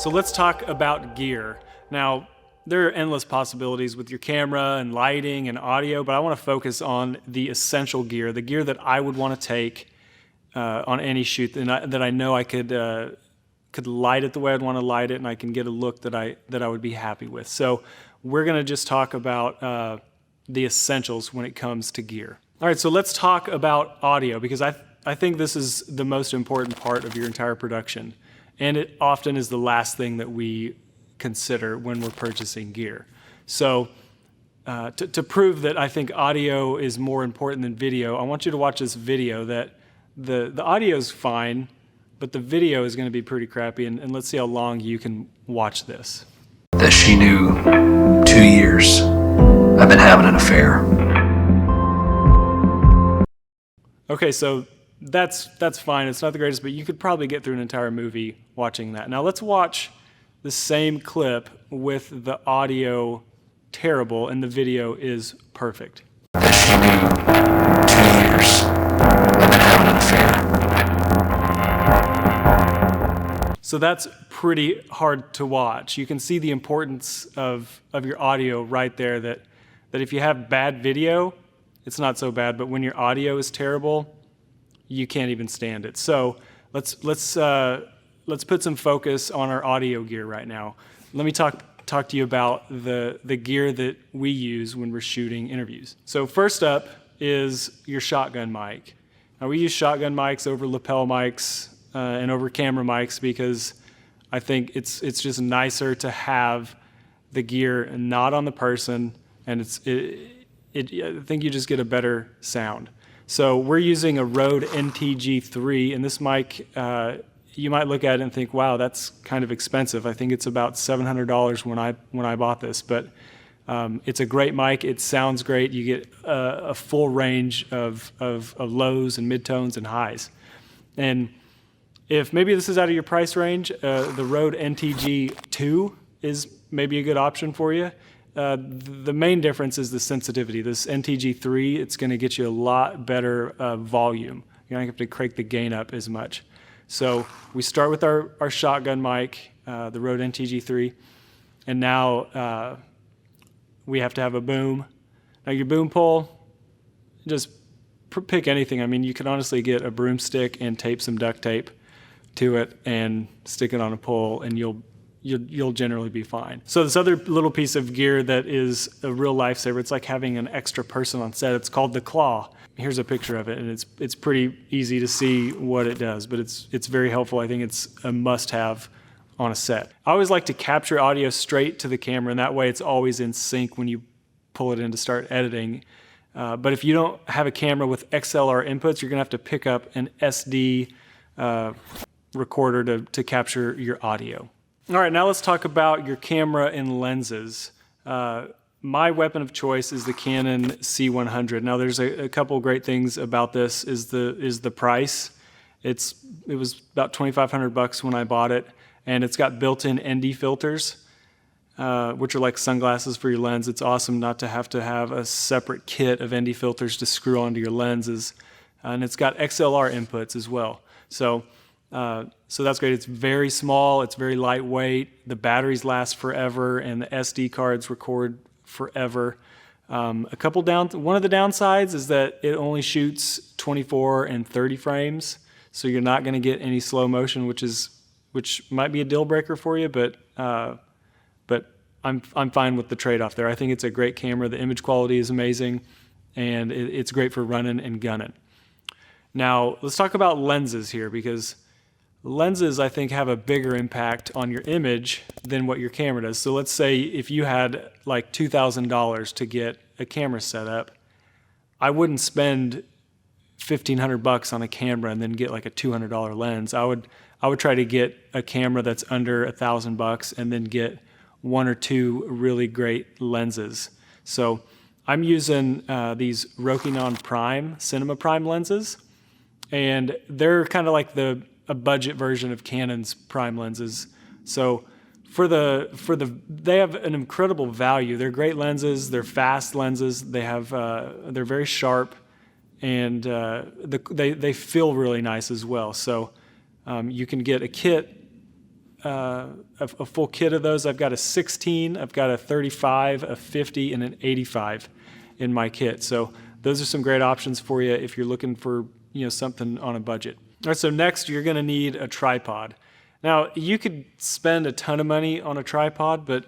So let's talk about gear. Now, there are endless possibilities with your camera and lighting and audio, but I want to focus on the essential gear, the gear that I would want to take on any shoot that I know I could light it the way I'd want to light it, and I can get a look that I would be happy with. So we're going to just talk about the essentials when it comes to gear. All right, so let's talk about audio, because I think this is the most important part of your entire production, and it often is the last thing that we consider when we're purchasing gear. So to prove that I think audio is more important than video, I want you to watch this video that the audio is fine, but the video is going to be pretty crappy, and let's see how long you can watch this. That she knew 2 years I've been having an affair. Okay, so that's fine. It's not the greatest, but you could probably get through an entire movie watching that. Now let's watch the same clip with the audio terrible and the video is perfect. That she knew 2 years I've been having an affair. So that's pretty hard to watch. You can see the importance of your audio right there, that if you have bad video, it's not so bad, but when your audio is terrible, you can't even stand it. So let's put some focus on our audio gear right now. Let me talk to you about the gear that we use when we're shooting interviews. So first up is your shotgun mic. Now we use shotgun mics over lapel mics and over camera mics because I think it's just nicer to have the gear not on the person, and I think you just get a better sound. So we're using a Rode NTG3, and this mic, you might look at it and think, wow, that's kind of expensive. I think it's about $700 when I bought this, but it's a great mic. It sounds great. You get a full range of lows and midtones and highs. And if maybe this is out of your price range, the Rode NTG2 is maybe a good option for you. The main difference is the sensitivity. This NTG3, it's going to get you a lot better volume. You're not going to have to crank the gain up as much. So we start with our shotgun mic, the Rode NTG3, and now we have to have a boom. Now your boom pole, just pick anything. I mean, you can honestly get a broomstick and tape some duct tape to it and stick it on a pole, and you'll generally be fine. So this other little piece of gear that is a real lifesaver, it's like having an extra person on set. It's called the claw. Here's a picture of it, and it's pretty easy to see what it does, but it's very helpful. I think it's a must-have on a set. I always like to capture audio straight to the camera, and that way it's always in sync when you pull it in to start editing. But if you don't have a camera with XLR inputs, you're gonna have to pick up an SD recorder to capture your audio. All right, now let's talk about your camera and lenses. My weapon of choice is the Canon C100. Now there's a couple great things about this is the price. It was about $2,500 when I bought it, and it's got built-in ND filters, which are like sunglasses for your lens. It's awesome not to have a separate kit of ND filters to screw onto your lenses. And it's got XLR inputs as well. So that's great. It's very small, it's very lightweight, the batteries last forever, and the SD cards record forever. One of the downsides is that it only shoots 24 and 30 frames, so you're not going to get any slow motion, which might be a deal breaker for you, but I'm fine with the trade-off there. I think it's a great camera. The image quality is amazing, and it's great for running and gunning. Now let's talk about lenses here, because lenses, I think, have a bigger impact on your image than what your camera does. So let's say if you had like $2,000 to get a camera set up, I wouldn't spend $1,500 on a camera and then get like a $200 lens. I would try to get a camera that's under $1,000 and then get 1 or 2 really great lenses. So I'm using these Rokinon Prime, Cinema Prime lenses, and they're kind of like a budget version of Canon's prime lenses. So they have an incredible value. They're great lenses. They're fast lenses. They're very sharp, and they feel really nice as well. So you can get a kit a full kit of those. I've got a 16, I've got a 35, a 50, and an 85 in my kit. So those are some great options for you if you're looking for something on a budget. All right, so next you're going to need a tripod. Now you could spend a ton of money on a tripod, but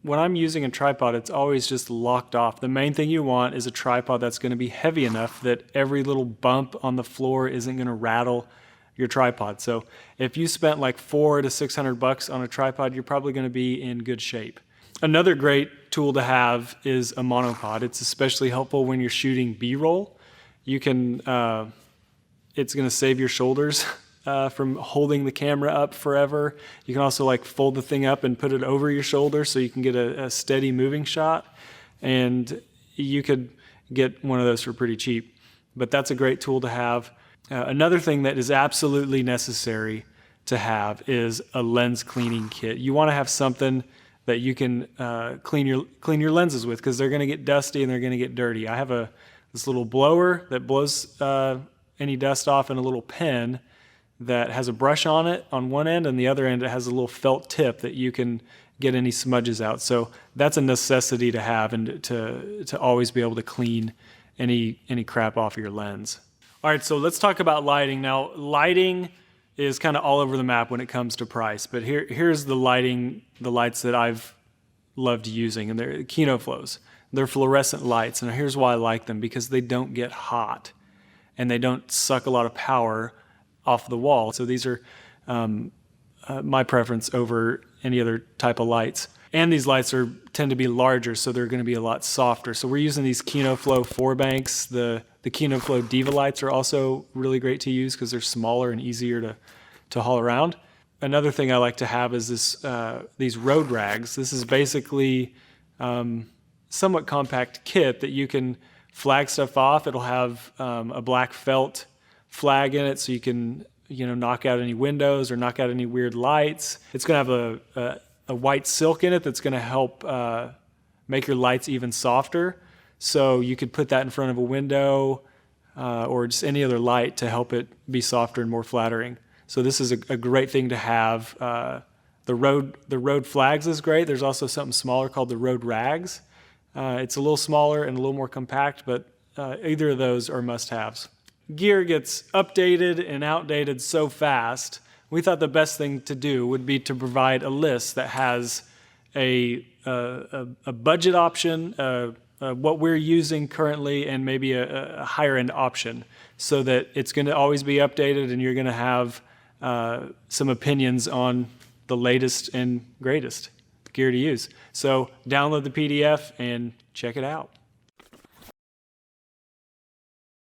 when I'm using a tripod, it's always just locked off. The main thing you want is a tripod that's going to be heavy enough that every little bump on the floor isn't going to rattle your tripod. So if you spent like $400 to $600 on a tripod, you're probably going to be in good shape. Another great tool to have is a monopod. It's especially helpful when you're shooting B-roll. You can, it's going to save your shoulders from holding the camera up forever. You can also like fold the thing up and put it over your shoulder so you can get a steady moving shot. And you could get one of those for pretty cheap. But that's a great tool to have. Another thing that is absolutely necessary to have is a lens cleaning kit. You want to have something that you can clean your lenses with, because they're going to get dusty and they're going to get dirty. I have this little blower that blows any dust off, and a little pen that has a brush on it on one end, and the other end it has a little felt tip that you can get any smudges out. So that's a necessity to have, and to always be able to clean any crap off of your lens. All right, so let's talk about lighting. Now, lighting is kind of all over the map when it comes to price, but here's the lights that I've loved using, and they're KinoFlows. They're fluorescent lights, and here's why I like them: because they don't get hot, and they don't suck a lot of power off the wall. So these are my preference over any other type of lights. And these lights tend to be larger, so they're going to be a lot softer. So we're using these KinoFlow 4-banks. The KinoFlow Diva lights are also really great to use because they're smaller and easier to haul around. Another thing I like to have is these road rags. This is basically somewhat compact kit that you can flag stuff off. It'll have a black felt flag in it, so you can knock out any windows or knock out any weird lights. It's going to have a white silk in it that's going to help make your lights even softer. So you could put that in front of a window or just any other light to help it be softer and more flattering. So this is a great thing to have. The road flags is great. There's also something smaller called the road rags. It's a little smaller and a little more compact, but either of those are must-haves. Gear gets updated and outdated so fast. We thought the best thing to do would be to provide a list that has a budget option, what we're using currently, and maybe a higher end option, so that it's going to always be updated and you're going to have some opinions on the latest and greatest gear to use. So download the PDF and check it out.